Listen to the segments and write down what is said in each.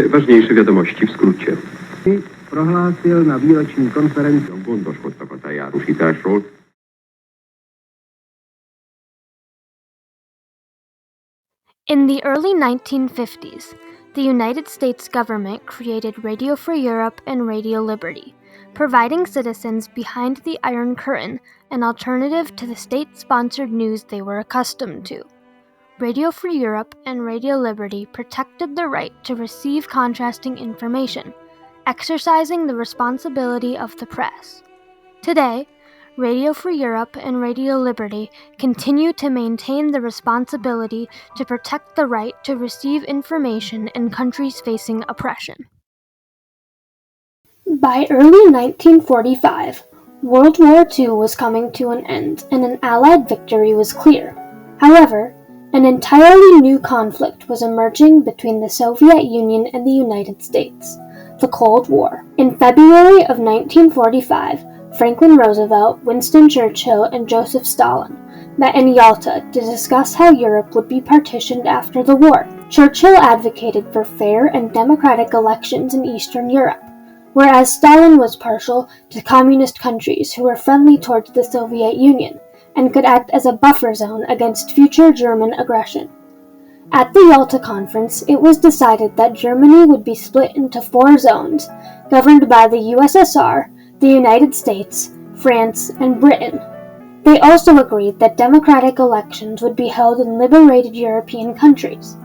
Ważniejsze wiadomości w skrócie. Prohlásil na výroční konferenci. Gondoskodtak a tájárusításról. In the early 1950s, the United States government created Radio Free Europe and Radio Liberty, providing citizens behind the Iron Curtain an alternative to the state-sponsored news they were accustomed to. Radio Free Europe and Radio Liberty protected the right to receive contrasting information, exercising the responsibility of the press. Today, Radio Free Europe and Radio Liberty continue to maintain the responsibility to protect the right to receive information in countries facing oppression. By early 1945, World War II was coming to an end and an Allied victory was clear. However, an entirely new conflict was emerging between the Soviet Union and the United States, the Cold War. In February of 1945, Franklin Roosevelt, Winston Churchill, and Joseph Stalin met in Yalta to discuss how Europe would be partitioned after the war. Churchill advocated for fair and democratic elections in Eastern Europe, whereas Stalin was partial to communist countries who were friendly towards the Soviet Union and could act as a buffer zone against future German aggression. At the Yalta Conference, it was decided that Germany would be split into 4 zones, governed by the USSR, the United States, France, and Britain. They also agreed that democratic elections would be held in liberated European countries.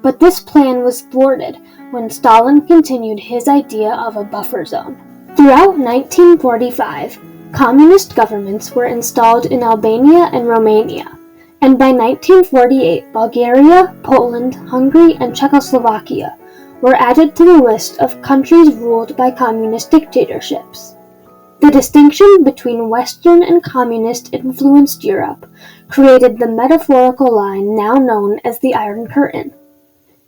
But this plan was thwarted when Stalin continued his idea of a buffer zone. Throughout 1945, communist governments were installed in Albania and Romania, and by 1948, Bulgaria, Poland, Hungary, and Czechoslovakia were added to the list of countries ruled by communist dictatorships. The distinction between Western and communist-influenced Europe created the metaphorical line now known as the Iron Curtain.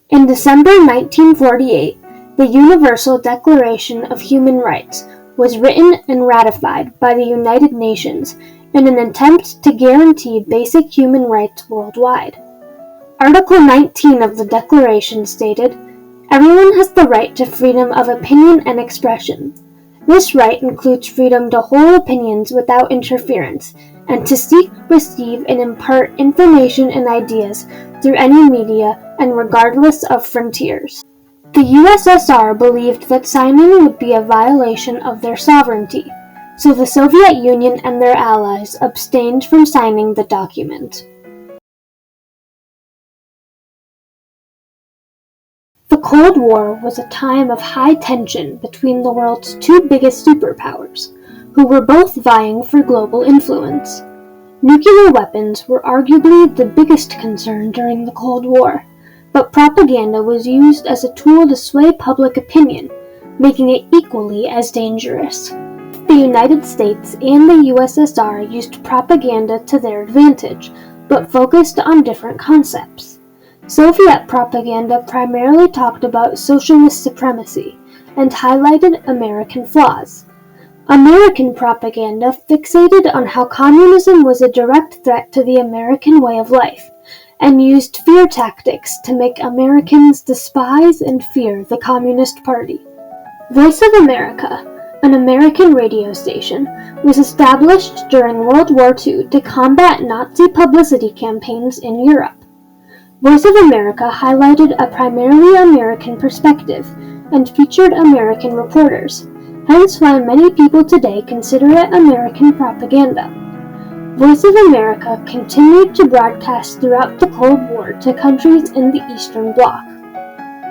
In December 1948, the Universal Declaration of Human Rights was written and ratified by the United Nations in an attempt to guarantee basic human rights worldwide. Article 19 of the Declaration stated, "Everyone has the right to freedom of opinion and expression. This right includes freedom to hold opinions without interference, and to seek, receive, and impart information and ideas through any media and regardless of frontiers." The USSR believed that signing would be a violation of their sovereignty, so the Soviet Union and their allies abstained from signing the document. The Cold War was a time of high tension between the world's 2 biggest superpowers, who were both vying for global influence. Nuclear weapons were arguably the biggest concern during the Cold War, but propaganda was used as a tool to sway public opinion, making it equally as dangerous. The United States and the USSR used propaganda to their advantage, but focused on different concepts. Soviet propaganda primarily talked about socialist supremacy and highlighted American flaws. American propaganda fixated on how communism was a direct threat to the American way of life and used fear tactics to make Americans despise and fear the Communist Party. Voice of America, an American radio station, was established during World War II to combat Nazi publicity campaigns in Europe. Voice of America highlighted a primarily American perspective and featured American reporters, hence why many people today consider it American propaganda. Voice of America continued to broadcast throughout the Cold War to countries in the Eastern Bloc.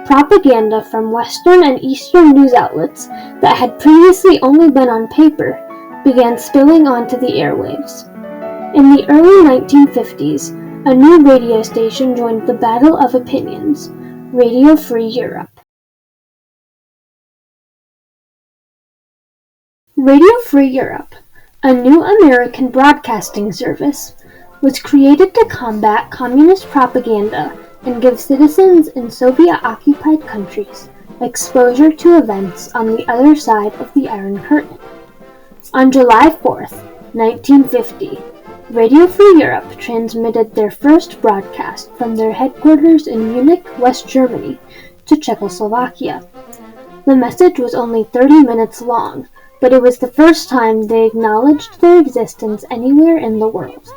Propaganda from Western and Eastern news outlets that had previously only been on paper began spilling onto the airwaves. In the early 1950s, a new radio station joined the battle of opinions, Radio Free Europe. Radio Free Europe, a new American broadcasting service, was created to combat communist propaganda and give citizens in Soviet-occupied countries exposure to events on the other side of the Iron Curtain. On July 4, 1950, Radio Free Europe transmitted their first broadcast from their headquarters in Munich, West Germany, to Czechoslovakia. The message was only 30 minutes long, but it was the first time they acknowledged their existence anywhere in the world.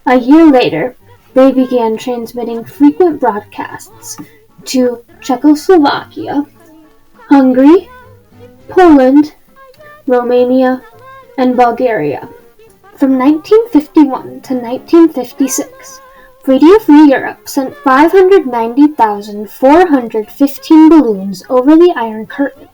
A year later, they began transmitting frequent broadcasts to Czechoslovakia, Hungary, Poland, Romania, and Bulgaria. From 1951 to 1956, Radio Free Europe sent 590,415 balloons over the Iron Curtain.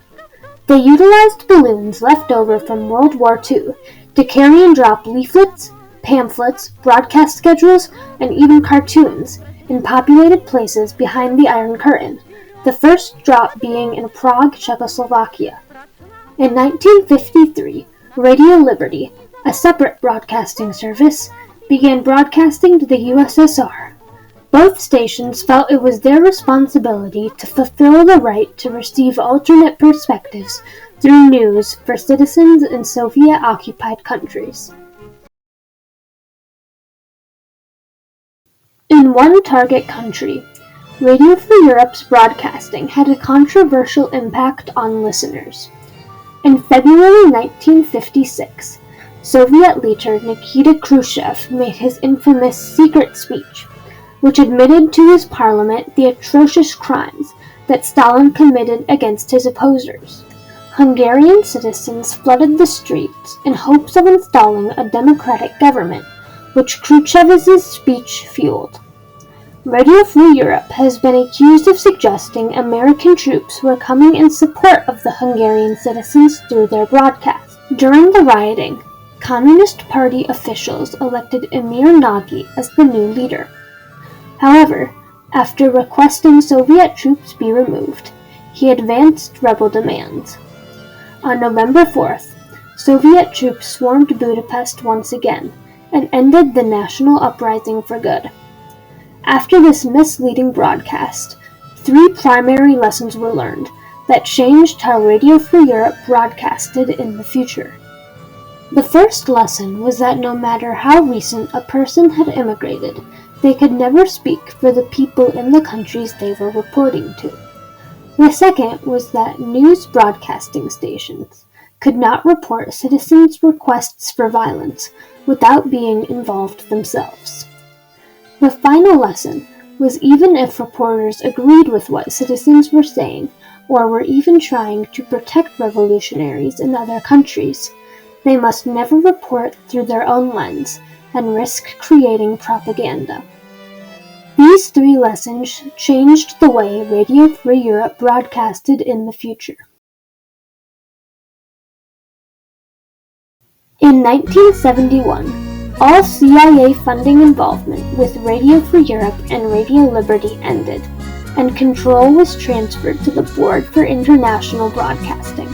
They utilized balloons left over from World War II to carry and drop leaflets, pamphlets, broadcast schedules, and even cartoons in populated places behind the Iron Curtain, the first drop being in Prague, Czechoslovakia. In 1953, Radio Liberty, a separate broadcasting service, began broadcasting to the USSR. Both stations felt it was their responsibility to fulfill the right to receive alternate perspectives through news for citizens in Soviet-occupied countries. In one target country, Radio Free Europe's broadcasting had a controversial impact on listeners. In February 1956, Soviet leader Nikita Khrushchev made his infamous secret speech, which admitted to his parliament the atrocious crimes that Stalin committed against his opposers. Hungarian citizens flooded the streets in hopes of installing a democratic government, which Khrushchev's speech fueled. Radio Free Europe has been accused of suggesting American troops were coming in support of the Hungarian citizens through their broadcast. During the rioting, Communist Party officials elected Emir Nagy as the new leader. However, after requesting Soviet troops be removed, he advanced rebel demands. On November 4th, Soviet troops swarmed Budapest once again and ended the national uprising for good. After this misleading broadcast, 3 primary lessons were learned that changed how Radio Free Europe broadcasted in the future. The first lesson was that no matter how recent a person had immigrated, they could never speak for the people in the countries they were reporting to. The second was that news broadcasting stations could not report citizens' requests for violence without being involved themselves. The final lesson was even if reporters agreed with what citizens were saying or were even trying to protect revolutionaries in other countries, they must never report through their own lens and risk creating propaganda. These 3 lessons changed the way Radio Free Europe broadcasted in the future. In 1971, all CIA funding involvement with Radio Free Europe and Radio Liberty ended, and control was transferred to the Board for International Broadcasting.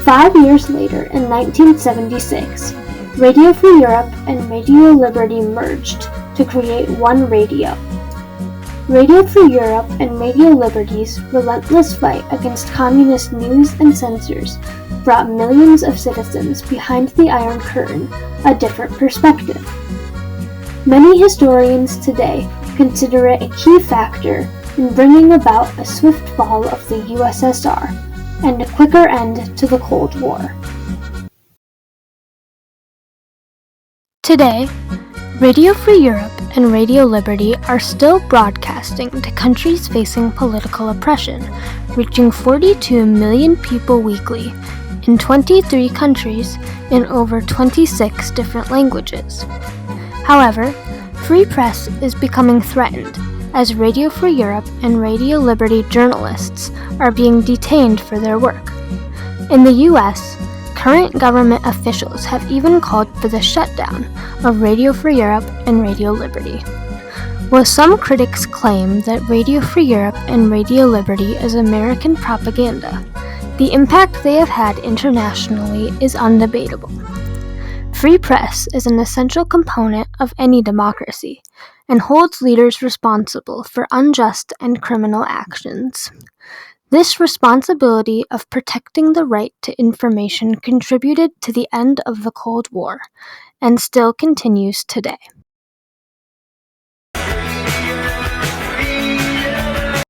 5 years later, in 1976, Radio Free Europe and Radio Liberty merged to create one radio. Radio Free Europe and Radio Liberty's relentless fight against communist news and censors brought millions of citizens behind the Iron Curtain a different perspective. Many historians today consider it a key factor in bringing about a swift fall of the USSR and a quicker end to the Cold War. Today, Radio Free Europe and Radio Liberty are still broadcasting to countries facing political oppression, reaching 42 million people weekly in 23 countries in over 26 different languages. However, free press is becoming threatened as Radio Free Europe and Radio Liberty journalists are being detained for their work. In the U.S., current government officials have even called for the shutdown of Radio Free Europe and Radio Liberty. While some critics claim that Radio Free Europe and Radio Liberty is American propaganda, the impact they have had internationally is undebatable. Free press is an essential component of any democracy and holds leaders responsible for unjust and criminal actions. This responsibility of protecting the right to information contributed to the end of the Cold War and still continues today.